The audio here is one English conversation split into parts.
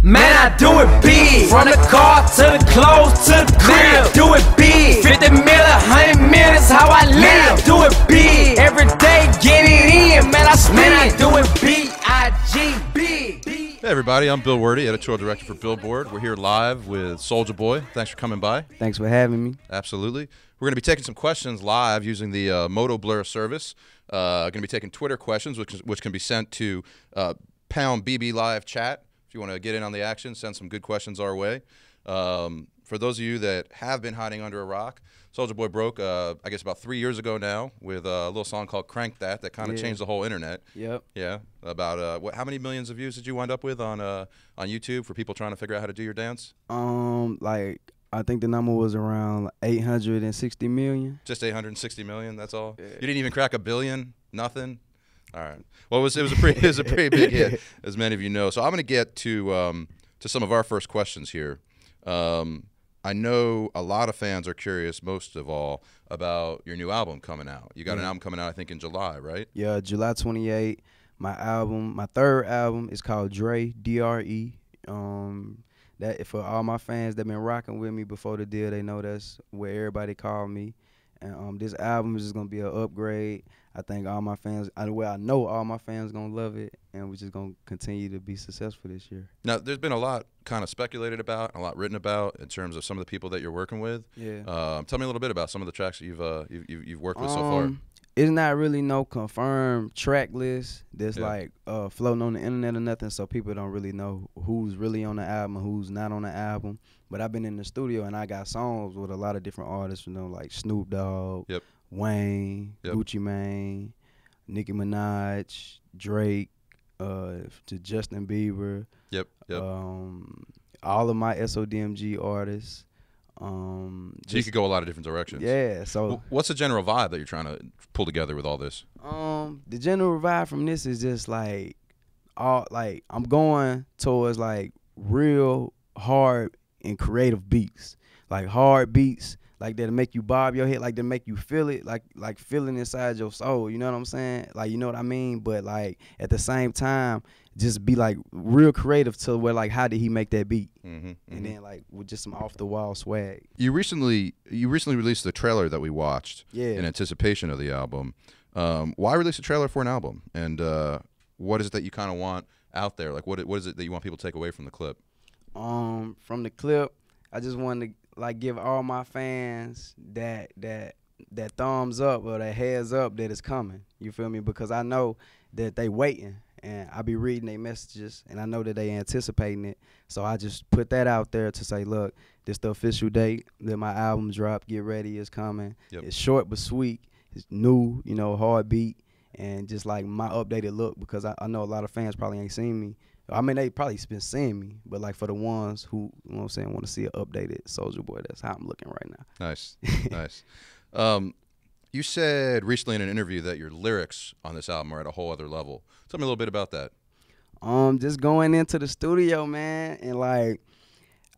Man, I do it big. From the car to the clothes to the crib. Man, I do it big. 50 million, 100 million is how I live. Man, I do it big. Every day, get it in. Man, I spend. Man, I do it big. Hey everybody, I'm Bill Wordy, editorial director for Billboard. We're here live with Soulja Boy. Thanks for coming by. Thanks for having me. Absolutely. We're going to be taking some questions live using the Moto Blur service. Going to be taking Twitter questions, which can be sent to #BB Live Chat. If you want to get in on the action, send some good questions our way. For those of you that have been hiding under a rock, Soulja Boy broke, I guess, about 3 years ago now with a little song called Crank That kind of changed the whole internet. Yep. Yeah. About how many millions of views did you wind up with on YouTube for people trying to figure out how to do your dance? Like I think the number was around 860 million. Just 860 million. That's all. Yeah. You didn't even crack 1 billion. Nothing. All right. Well, it was a pretty big hit, as many of you know. So I'm going to get to some of our first questions here. I know a lot of fans are curious, most of all, about your new album coming out. You got an album coming out, I think, in July, right? Yeah, July 28. My third album is called Dre, D-R-E. That for all my fans that been rocking with me before the deal, they know that's where everybody called me. And this album is just gonna be an upgrade. I think all my fans, I know all my fans gonna love it, and we're just gonna continue to be successful this year. Now, there's been a lot kind of speculated about, a lot written about in terms of some of the people that you're working with. Yeah. Tell me a little bit about some of the tracks that you've worked with so far. It's not really no confirmed track list that's like floating on the internet or nothing, so people don't really know who's really on the album and who's not on the album. But I've been in the studio and I got songs with a lot of different artists, you know, like Snoop Dogg, Wayne, Gucci Mane, Nicki Minaj, Drake, to Justin Bieber. All of my SODMG artists. So you could go a lot of different directions. Yeah. So what's the general vibe that you're trying to pull together with all this? The general vibe from this is just like I'm going towards like real hard and creative beats, like hard beats, like that'll make you bob your head, like that'll make you feel it, like feeling inside your soul. You know what I'm saying? Like, you know what I mean? But like at the same time, just be like real creative to where like, how did he make that beat? And then like with just some off the wall swag. You recently released the trailer that we watched in anticipation of the album. Why release a trailer for an album? And what is it that you kind of want out there? Like what is it that you want people to take away from the clip? From the clip, I just wanted to like give all my fans that thumbs up or that heads up that it's coming. You feel me? Because I know that they waiting. And I be reading their messages, and I know that they anticipating it. So I just put that out there to say, look, this the official date that my album drop. Get ready, it's coming. It's short but sweet. It's new, you know, hard beat, and just like my updated look, because I know a lot of fans probably ain't seen me. I mean, they probably been seeing me, but like for the ones who, you know what I'm saying, want to see an updated Soulja Boy, that's how I'm looking right now. Nice, nice. You said recently in an interview that your lyrics on this album are at a whole other level. Tell me a little bit about that. Just going into the studio, man, and like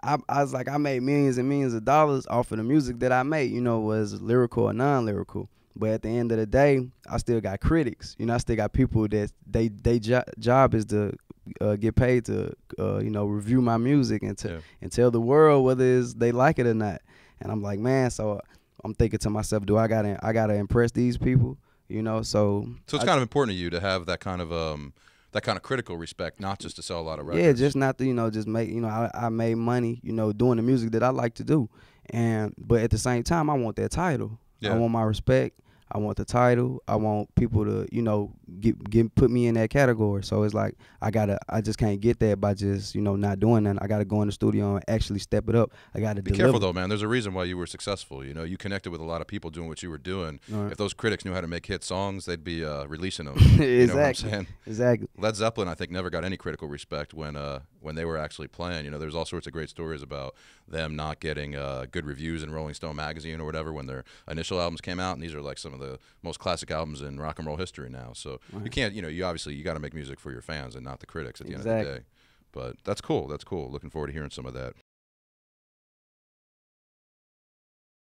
I was like, I made millions and millions of dollars off of the music that I made, you know, was lyrical or non-lyrical. But at the end of the day, I still got critics. You know, I still got people that they job is to get paid to you know, review my music and tell the world whether they like it or not. And I'm like, man, so I'm thinking to myself, I gotta impress these people, you know? So it's kind of important to you to have that kind of critical respect, not just to sell a lot of records. Yeah, just not to, you know, just make, you know, I made money, you know, doing the music that I like to do, but at the same time, I want that title. I want my respect. I want the title. I want people to, you know, put me in that category. So it's like I just can't get that by just, you know, not doing that. I got to go in the studio and actually step it up. I got to be careful though, man. There's a reason why you were successful. You know, you connected with a lot of people doing what you were doing. Right. If those critics knew how to make hit songs, they'd be releasing them. Exactly. You know what I'm saying? Exactly. Led Zeppelin, I think, never got any critical respect when they were actually playing. You know, there's all sorts of great stories about them not getting good reviews in Rolling Stone magazine or whatever when their initial albums came out, and these are like some of the most classic albums in rock and roll history now. So you can't, you know, you got to make music for your fans and not the critics at the end of the day. But that's cool. That's cool. Looking forward to hearing some of that.